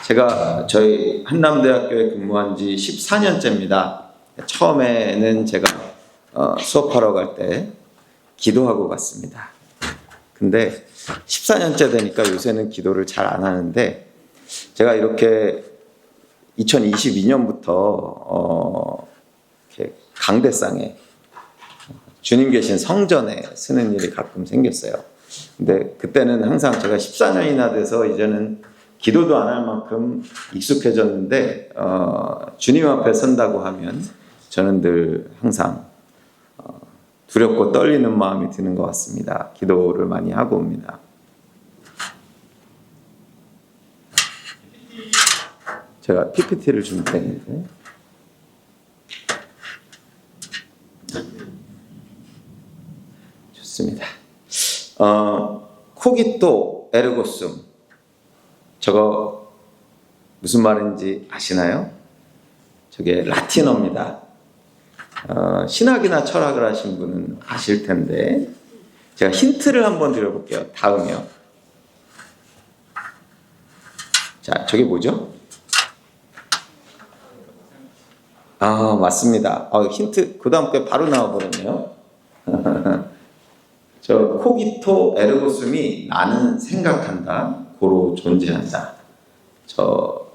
제가 저희 한남대학교에 근무한 지 14년째입니다. 처음에는 제가 수업하러 갈 때 기도하고 갔습니다. 근데 14년째 되니까 요새는 기도를 잘 안 하는데, 제가 이렇게 2022년부터 이렇게 강대상에 주님 계신 성전에 쓰는 일이 가끔 생겼어요. 근데 그때는 항상 제가 14년이나 돼서 이제는 기도도 안 할 만큼 익숙해졌는데, 주님 앞에 선다고 하면 저는 늘 항상 두렵고 떨리는 마음이 드는 것 같습니다. 기도를 많이 하고 옵니다. 제가 PPT를 준비했는데, 좋습니다. 코기토 에르고숨, 저거 무슨 말인지 아시나요? 저게 라틴어입니다. 신학이나 철학을 하신 분은 아실 텐데, 제가 힌트를 한번 드려볼게요. 다음이요. 자, 저게 뭐죠? 맞습니다. 힌트 그 다음 게 바로 나와버렸네요. 저 코기토 에르고숨이 나는 생각한다, 고로 존재한다. 저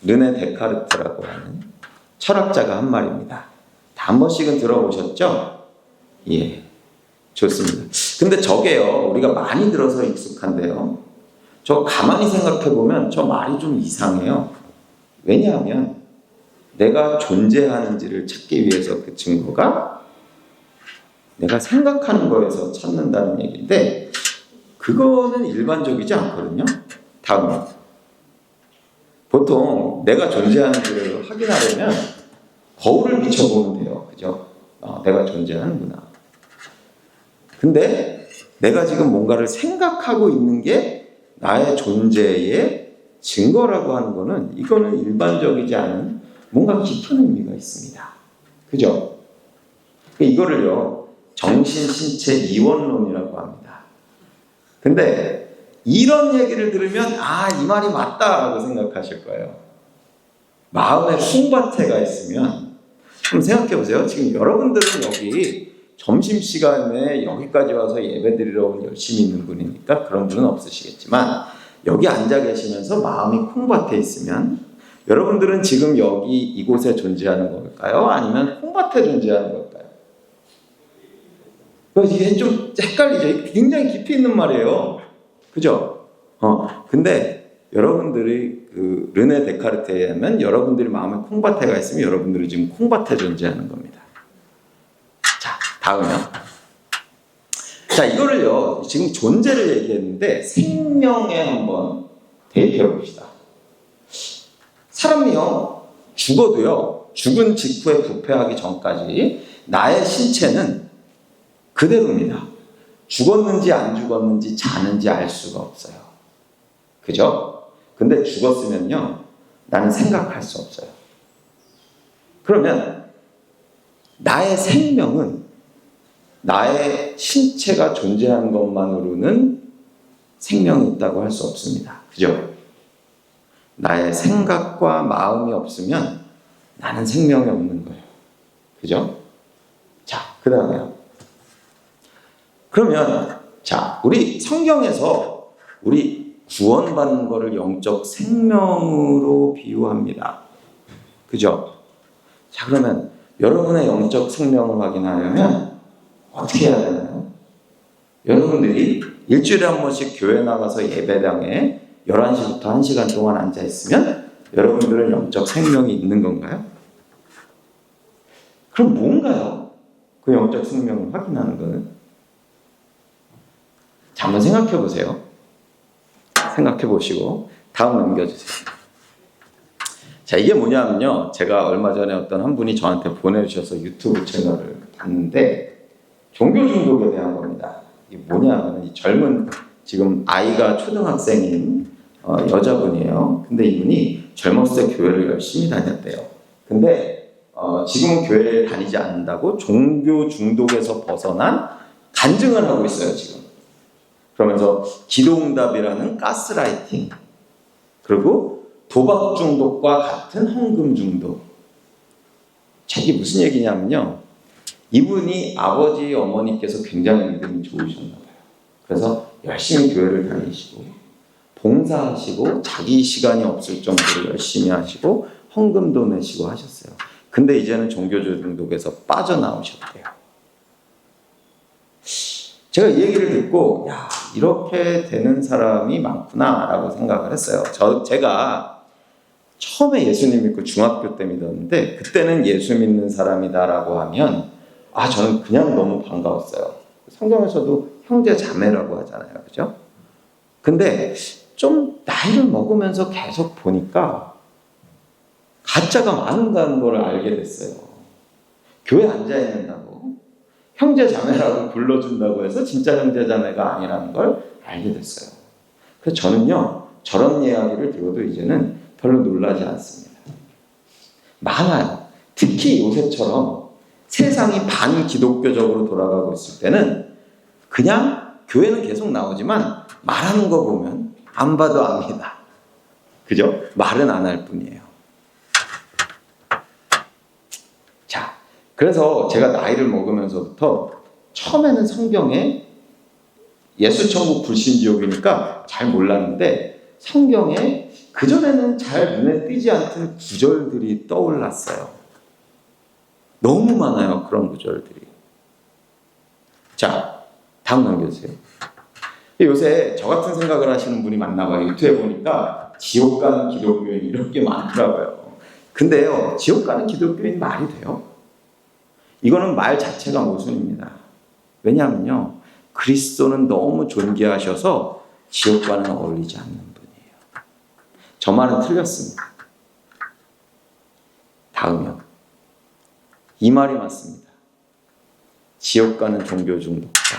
르네 데카르트라고 하는 철학자가 한 말입니다. 다 한 번씩은 들어보셨죠? 예, 좋습니다. 근데 저게요, 우리가 많이 들어서 익숙한데요, 저 가만히 생각해보면 저 말이 좀 이상해요. 왜냐하면 내가 존재하는지를 찾기 위해서 그 증거가 내가 생각하는 거에서 찾는다는 얘기인데, 그거는 일반적이지 않거든요. 다음은, 보통 내가 존재하는지를 확인하려면 거울을 비춰보면 돼요. 그죠? 내가 존재하는구나. 근데 내가 지금 뭔가를 생각하고 있는 게 나의 존재의 증거라고 하는 거는, 이거는 일반적이지 않은 뭔가 깊은 의미가 있습니다. 그죠? 이거를요, 정신, 신체, 이원론이라고 합니다. 근데 이런 얘기를 들으면 이 말이 맞다라고 생각하실 거예요. 마음에 콩밭에가 있으면, 한번 생각해 보세요. 지금 여러분들은 여기 점심시간에 여기까지 와서 예배드리러 열심히 있는 분이니까 그런 분은 없으시겠지만, 여기 앉아 계시면서 마음이 콩밭에 있으면 여러분들은 지금 여기 이곳에 존재하는 걸까요? 아니면 콩밭에 존재하는 걸까요? 이게 좀 헷갈리죠? 굉장히 깊이 있는 말이에요. 그죠? 근데 여러분들이 그 르네 데카르트에 의하면 여러분들이 마음에 콩밭에가 있으면 여러분들이 지금 콩밭에 존재하는 겁니다. 자, 다음이요. 자, 이거를요, 지금 존재를 얘기했는데 생명에 한번 대입해 봅시다. 사람이요, 죽어도요, 죽은 직후에 부패하기 전까지 나의 신체는 그대로입니다. 죽었는지 안 죽었는지 자는지 알 수가 없어요. 그죠? 근데 죽었으면요, 나는 생각할 수 없어요. 그러면 나의 생명은 나의 신체가 존재하는 것만으로는 생명이 있다고 할 수 없습니다. 그죠? 나의 생각과 마음이 없으면 나는 생명이 없는 거예요. 그죠? 자, 그 다음에요. 그러면, 자, 우리 성경에서 우리 구원받는 거를 영적 생명으로 비유합니다. 그죠? 자, 그러면 여러분의 영적 생명을 확인하려면 어떻게 해야 되나요? 여러분들이 일주일에 한 번씩 교회 나가서 예배당에 11시부터 1시간 동안 앉아있으면 여러분들은 영적 생명이 있는 건가요? 그럼 뭔가요? 그 영적 생명을 확인하는 거는? 자, 한번 생각해 보세요. 생각해 보시고 다음 넘겨주세요. 자, 이게 뭐냐면요, 제가 얼마 전에 어떤 한 분이 저한테 보내주셔서 유튜브 채널을 봤는데, 종교 중독에 대한 겁니다. 이게 뭐냐면, 이 젊은, 지금 아이가 초등학생인 여자분이에요. 근데 이분이 젊었을 때 교회를 열심히 다녔대요. 근데 지금은 교회에 다니지 않는다고 종교 중독에서 벗어난 간증을 하고 있어요, 지금. 그러면서 기도응답이라는 가스라이팅, 그리고 도박 중독과 같은 헌금 중독. 이게 무슨 얘기냐면요. 이분이 아버지, 어머니께서 굉장히 믿음이 좋으셨나 봐요. 그래서 열심히 교회를 다니시고 봉사하시고 자기 시간이 없을 정도로 열심히 하시고 헌금도 내시고 하셨어요. 근데 이제는 종교 중독에서 빠져나오셨대요. 제가 이 얘기를 듣고 야, 이렇게 되는 사람이 많구나라고 생각을 했어요. 제가 처음에 예수님 믿고 중학교 때 믿었는데 그때는 예수 믿는 사람이다라고 하면 저는 그냥 너무 반가웠어요. 성경에서도 형제 자매라고 하잖아요. 그죠? 근데 좀 나이를 먹으면서 계속 보니까 가짜가 많은다는 걸 알게 됐어요. 교회 앉아 있는다고 형제 자매라고 불러준다고 해서 진짜 형제 자매가 아니라는 걸 알게 됐어요. 그래서 저는요, 저런 이야기를 들어도 이제는 별로 놀라지 않습니다. 많아요. 특히 요새처럼 세상이 반기독교적으로 돌아가고 있을 때는 그냥 교회는 계속 나오지만 말하는 거 보면 안 봐도 압니다. 그죠? 말은 안 할 뿐이에요. 자, 그래서 제가 나이를 먹으면서부터 처음에는 성경에 예수천국 불신지옥이니까 잘 몰랐는데 성경에 그전에는 잘 눈에 띄지 않던 구절들이 떠올랐어요. 너무 많아요. 그런 구절들이. 자, 다음 넘겨주세요. 요새 저 같은 생각을 하시는 분이 많나 봐요. 유튜브에 보니까 지옥 가는 기독교인 이렇게 많더라고요. 근데요, 지옥 가는 기독교인 말이 돼요? 이거는 말 자체가 모순입니다. 왜냐하면요, 그리스도는 너무 존귀하셔서 지옥과는 어울리지 않는 분이에요. 저 말은 틀렸습니다. 다음이요. 이 말이 맞습니다. 지옥 가는 종교 중독자.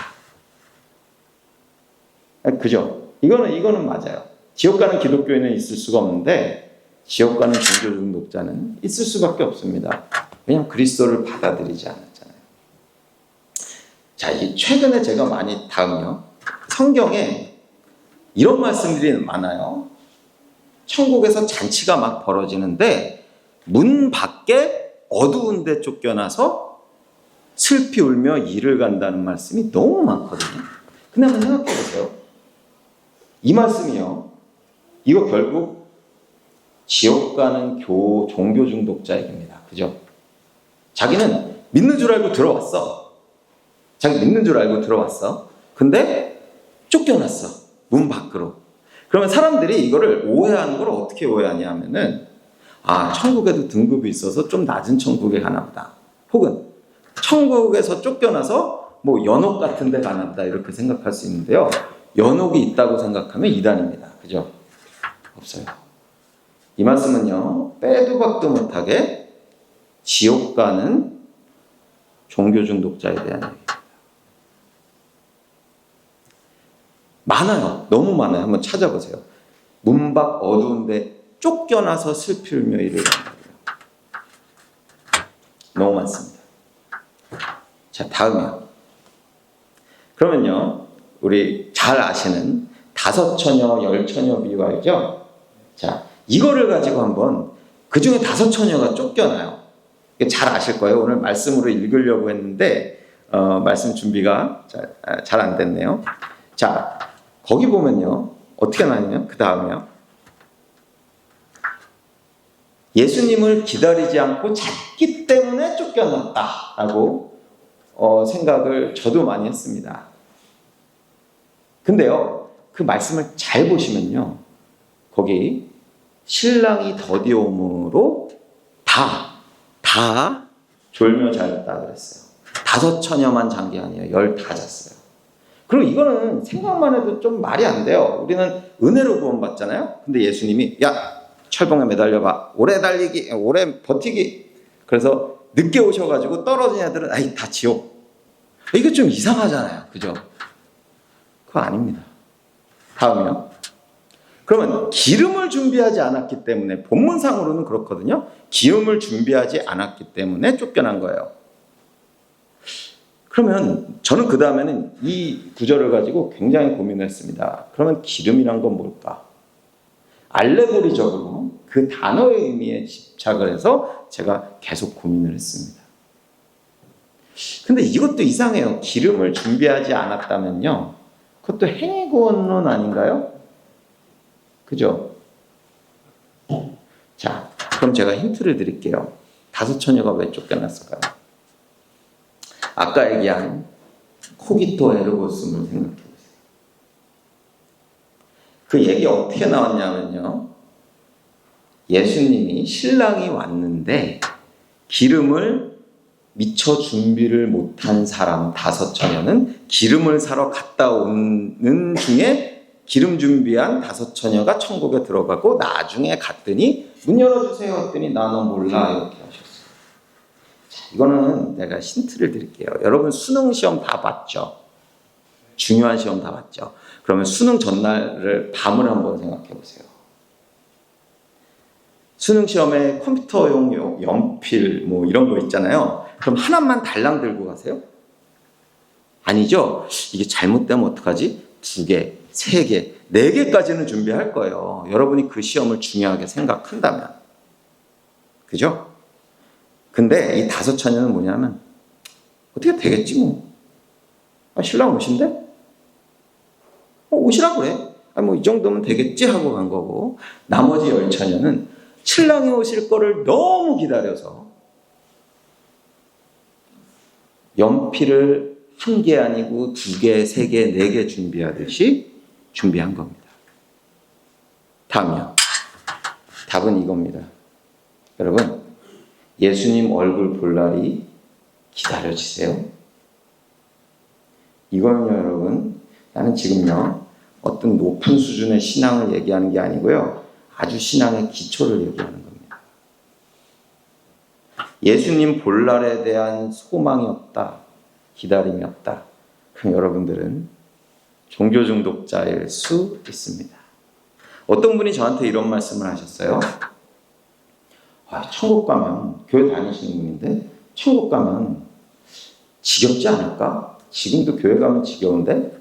그죠? 이거는 맞아요. 지옥 가는 기독교인은 있을 수가 없는데 지옥 가는 종교 중독자는 있을 수밖에 없습니다. 왜냐하면 그리스도를 받아들이지 않았잖아요. 자, 최근에 제가 많이 다음요. 성경에 이런 말씀들이 많아요. 천국에서 잔치가 막 벌어지는데 문 밖에 어두운 데 쫓겨나서 슬피 울며 이를 간다는 말씀이 너무 많거든요. 근데 한번 생각해 보세요. 이 말씀이요. 이거 결국 지옥 가는 종교 중독자 얘기입니다. 그죠? 자기는 믿는 줄 알고 들어왔어. 자기 믿는 줄 알고 들어왔어. 근데 쫓겨났어. 문 밖으로. 그러면 사람들이 이거를 오해하는 걸 어떻게 오해하냐 하면은 천국에도 등급이 있어서 좀 낮은 천국에 가나 보다. 혹은 천국에서 쫓겨나서 연옥 같은 데 가나 보다. 이렇게 생각할 수 있는데요. 연옥이 있다고 생각하면 이단입니다. 그죠? 없어요. 이 말씀은요, 빼도 박도 못하게 지옥 가는 종교 중독자에 대한 얘기입니다. 많아요. 너무 많아요. 한번 찾아보세요. 문 밖 어두운데 쫓겨나서 슬피 울며 이를 간다고요. 너무 많습니다. 자, 다음이요. 그러면요, 우리 잘 아시는 5처녀, 10처녀 비유알죠? 자, 이거를 가지고 한번 그 중에 5처녀가 쫓겨나요. 잘 아실 거예요. 오늘 말씀으로 읽으려고 했는데 말씀 준비가 잘 안 됐네요. 자, 거기 보면요, 어떻게 나냐면 그 다음에요. 예수님을 기다리지 않고 찾기 때문에 쫓겨났다라고 생각을 저도 많이 했습니다. 근데요, 그 말씀을 잘 보시면요, 거기 신랑이 더디옴으로 다 졸며 자였다 그랬어요. 5처녀만 잔 게 아니에요. 10 다 잤어요. 그리고 이거는 생각만 해도 좀 말이 안 돼요. 우리는 은혜로 구원받잖아요. 근데 예수님이 철봉에 매달려봐. 오래 달리기, 오래 버티기. 그래서 늦게 오셔가지고 떨어진 애들은 다 지옥. 이거 좀 이상하잖아요. 그죠? 그거 아닙니다. 다음이요. 그러면 기름을 준비하지 않았기 때문에, 본문상으로는 그렇거든요. 기름을 준비하지 않았기 때문에 쫓겨난 거예요. 그러면 저는 그 다음에는 이 구절을 가지고 굉장히 고민을 했습니다. 그러면 기름이란 건 뭘까? 알레고리적으로 그 단어의 의미에 집착을 해서 제가 계속 고민을 했습니다. 근데 이것도 이상해요. 기름을 준비하지 않았다면요, 그것도 행위구원론 아닌가요? 그죠? 자, 그럼 제가 힌트를 드릴게요. 5 처녀가 왜 쫓겨났을까요? 아까 얘기한 코기토 에르고스물 생각해보세요. 그 얘기 어떻게 나왔냐면요, 예수님이 신랑이 왔는데 기름을 미처 준비를 못한 사람 5 처녀는 기름을 사러 갔다 오는 중에 기름 준비한 5 처녀가 천국에 들어가고, 나중에 갔더니 문 열어주세요 했더니 나는 몰라 이렇게 하셨어요. 자, 이거는 내가 힌트를 드릴게요. 여러분 수능 시험 다 봤죠? 중요한 시험 다 봤죠? 그러면 수능 전날을 밤을 한번 생각해 보세요. 수능 시험에 컴퓨터용 연필 뭐 이런 거 있잖아요. 그럼 하나만 달랑 들고 가세요? 아니죠? 이게 잘못되면 어떡하지? 2개, 3개, 4개까지는 준비할 거예요. 여러분이 그 시험을 중요하게 생각한다면. 그죠? 근데 이 5 처녀는 뭐냐면, 어떻게 되겠지 뭐. 신랑 오신대? 오시라고 그래. 뭐 이 정도면 되겠지 하고 간 거고, 나머지 10 처녀는 신랑이 오실 거를 너무 기다려서 연필을 1개 아니고 2개, 3개, 4개 준비하듯이 준비한 겁니다. 다음이요. 답은 이겁니다. 여러분, 예수님 얼굴 볼 날이 기다려지세요. 이거는요, 여러분, 나는 지금요, 어떤 높은 수준의 신앙을 얘기하는 게 아니고요, 아주 신앙의 기초를 얘기하는 겁니다. 예수님 볼 날에 대한 소망이 없다, 기다림이 없다. 그럼 여러분들은 종교 중독자일 수 있습니다. 어떤 분이 저한테 이런 말씀을 하셨어요. 천국 가면, 교회 다니시는 분인데 천국 가면 지겹지 않을까? 지금도 교회 가면 지겨운데?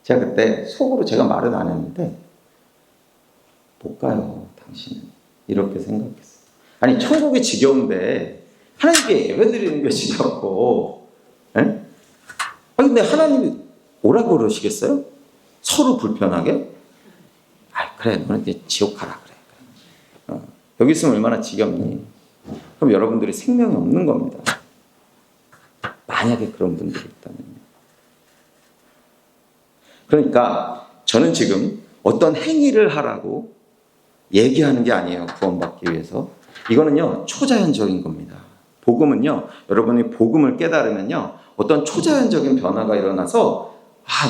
제가 그때 속으로 제가 말은 안 했는데, 못 가요, 당신은. 이렇게 생각했어요. 아니, 천국이 지겨운데 하나님께 예배드리는 게 지겹고, 에? 아니, 근데 하나님이 오라고 그러시겠어요? 서로 불편하게? 그래, 너는 이제 지옥 가라, 그래. 여기 있으면 얼마나 지겹니? 그럼 여러분들이 생명이 없는 겁니다. 만약에 그런 분들이 있다면요. 그러니까 저는 지금 어떤 행위를 하라고 얘기하는 게 아니에요. 구원받기 위해서. 이거는요, 초자연적인 겁니다. 복음은요, 여러분이 복음을 깨달으면요, 어떤 초자연적인 변화가 일어나서,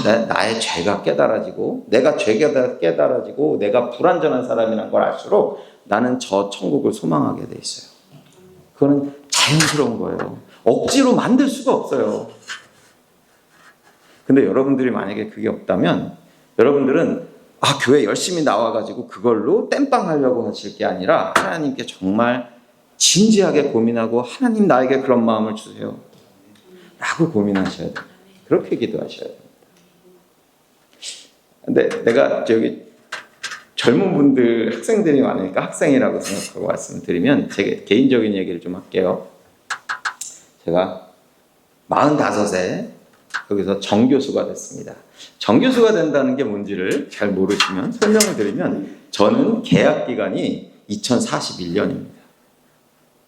나의 죄가 깨달아지고, 내가 죄가 깨달아지고, 내가 불완전한 사람이라는 걸 알수록 나는 저 천국을 소망하게 돼 있어요. 그거는 자연스러운 거예요. 억지로 만들 수가 없어요. 근데 여러분들이 만약에 그게 없다면, 여러분들은 교회 열심히 나와가지고 그걸로 땜빵 하려고 하실 게 아니라, 하나님께 정말 진지하게 고민하고, 하나님 나에게 그런 마음을 주세요 라고 고민하셔야 돼요. 그렇게 기도하셔야 됩니다. 근데 내가 저기 젊은 분들, 학생들이 많으니까 학생이라고 생각하고 말씀을 드리면, 제 개인적인 얘기를 좀 할게요. 제가 45세 여기서 정교수가 됐습니다. 정교수가 된다는 게 뭔지를 잘 모르시면 설명을 드리면, 저는 계약 기간이 2041년입니다.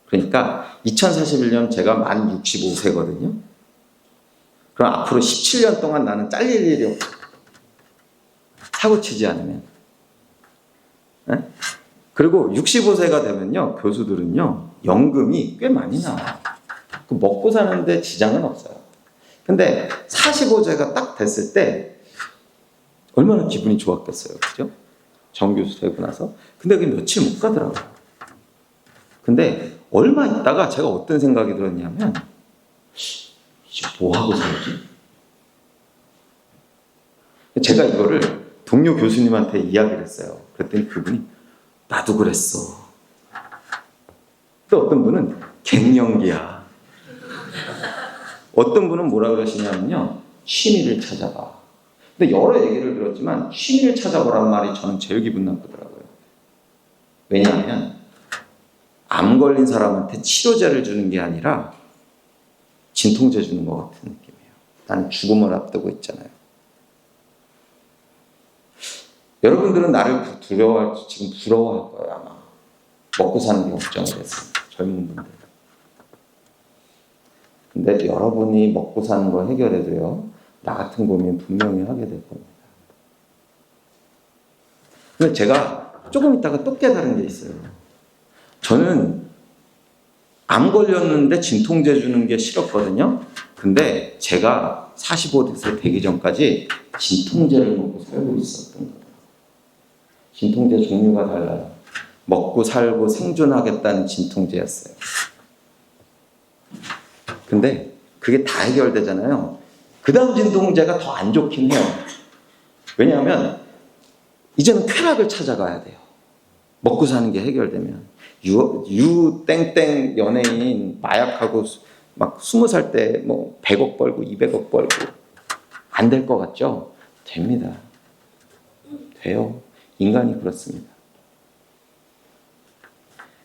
그러니까 2041년 제가 만 65세거든요. 그럼 앞으로 17년 동안 나는 잘릴 일이 없어요. 사고 치지 않으면. 네? 그리고 65세가 되면요, 교수들은요, 연금이 꽤 많이 나와요. 먹고 사는데 지장은 없어요. 근데 45세가 딱 됐을 때 얼마나 기분이 좋았겠어요. 그죠? 정교수 되고 나서. 근데 그게 며칠 못 가더라고요. 근데 얼마 있다가 제가 어떤 생각이 들었냐면, 이제 뭐 하고 살지? 제가 이거를 동료 교수님한테 이야기를 했어요. 그랬더니 그분이, 나도 그랬어. 또 어떤 분은 갱년기야. 어떤 분은 뭐라 그러시냐면요, 취미를 찾아봐. 근데 여러 얘기를 들었지만 취미를 찾아보란 말이 저는 제일 기분 나쁘더라고요. 왜냐하면 암 걸린 사람한테 치료제를 주는 게 아니라 진통제 주는 것 같은 느낌이에요. 나는 죽음을 앞두고 있잖아요. 여러분들은 나를 지금 부러워할 거예요, 아마. 먹고 사는 게 걱정이 됐어요. 젊은 분들. 근데 여러분이 먹고 사는 거 해결해도요, 나 같은 고민 분명히 하게 될 겁니다. 근데 제가 조금 있다가 또 깨달은 게 있어요. 저는 암 걸렸는데 진통제 주는 게 싫었거든요. 근데 제가 45세 되기 전까지 진통제를 먹고 살고 있었던 거예요. 진통제 종류가 달라요. 먹고 살고 생존하겠다는 진통제였어요. 근데 그게 다 해결되잖아요. 그 다음 진통제가 더 안 좋긴 해요. 왜냐하면 이제는 쾌락을 찾아가야 돼요. 먹고 사는 게 해결되면. 땡땡 연예인 마약하고 막 20살 때 뭐 100억 벌고 200억 벌고 안 될 것 같죠? 됩니다. 돼요. 인간이 그렇습니다.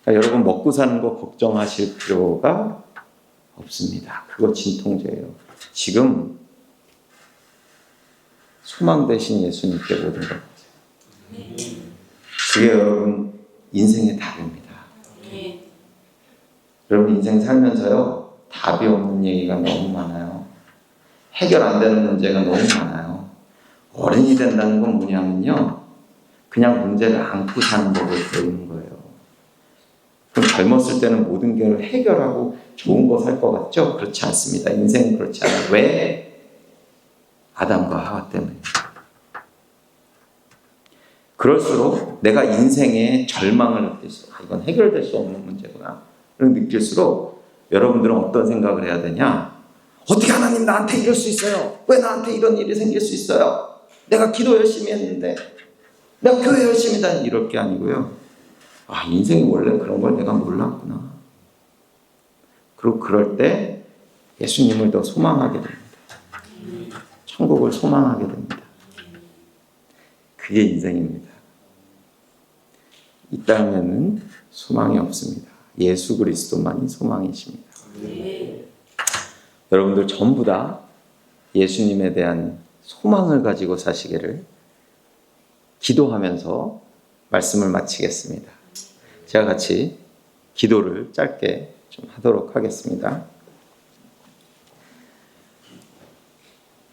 그러니까 여러분 먹고 사는 거 걱정하실 필요가 없습니다. 그거 진통제예요. 지금 소망 대신 예수님께 모든 걸 하세요. 그게 여러분 인생의 답입니다. 여러분 인생 살면서요, 답이 없는 얘기가 너무 많아요. 해결 안 되는 문제가 너무 많아요. 어른이 된다는 건 뭐냐면요, 그냥 문제를 안고 사는 법을 배우는 거예요. 그럼 젊었을 때는 모든 걸 해결하고 좋은 거 살 것 같죠? 그렇지 않습니다. 인생은 그렇지 않아요. 왜? 아담과 하와 때문에. 그럴수록 내가 인생에 절망을 느낄수록 이건 해결될 수 없는 문제구나 느낄수록 여러분들은 어떤 생각을 해야 되냐? 어떻게 하나님 나한테 이럴 수 있어요? 왜 나한테 이런 일이 생길 수 있어요? 내가 기도 열심히 했는데, 내가 교회 열심히 다니 이럴 게 아니고요. 인생이 원래 그런 걸 내가 몰랐구나. 그리고 그럴 때 예수님을 더 소망하게 됩니다. 천국을 소망하게 됩니다. 그게 인생입니다. 이 땅에는 소망이 없습니다. 예수 그리스도만이 소망이십니다. 여러분들 전부 다 예수님에 대한 소망을 가지고 사시기를 기도하면서 말씀을 마치겠습니다. 제가 같이 기도를 짧게 좀 하도록 하겠습니다.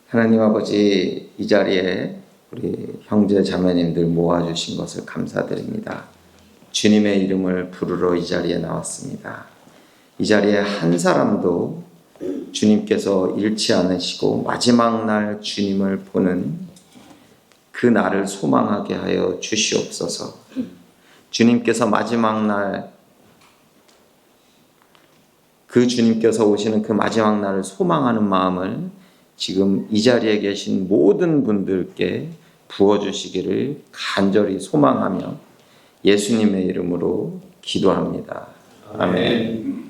하나님 아버지, 이 자리에 우리 형제 자매님들 모아주신 것을 감사드립니다. 주님의 이름을 부르러 이 자리에 나왔습니다. 이 자리에 한 사람도 주님께서 잃지 않으시고 마지막 날 주님을 보는 그 날을 소망하게 하여 주시옵소서. 주님께서 마지막 날, 그 주님께서 오시는 그 마지막 날을 소망하는 마음을 지금 이 자리에 계신 모든 분들께 부어주시기를 간절히 소망하며 예수님의 이름으로 기도합니다. 아멘.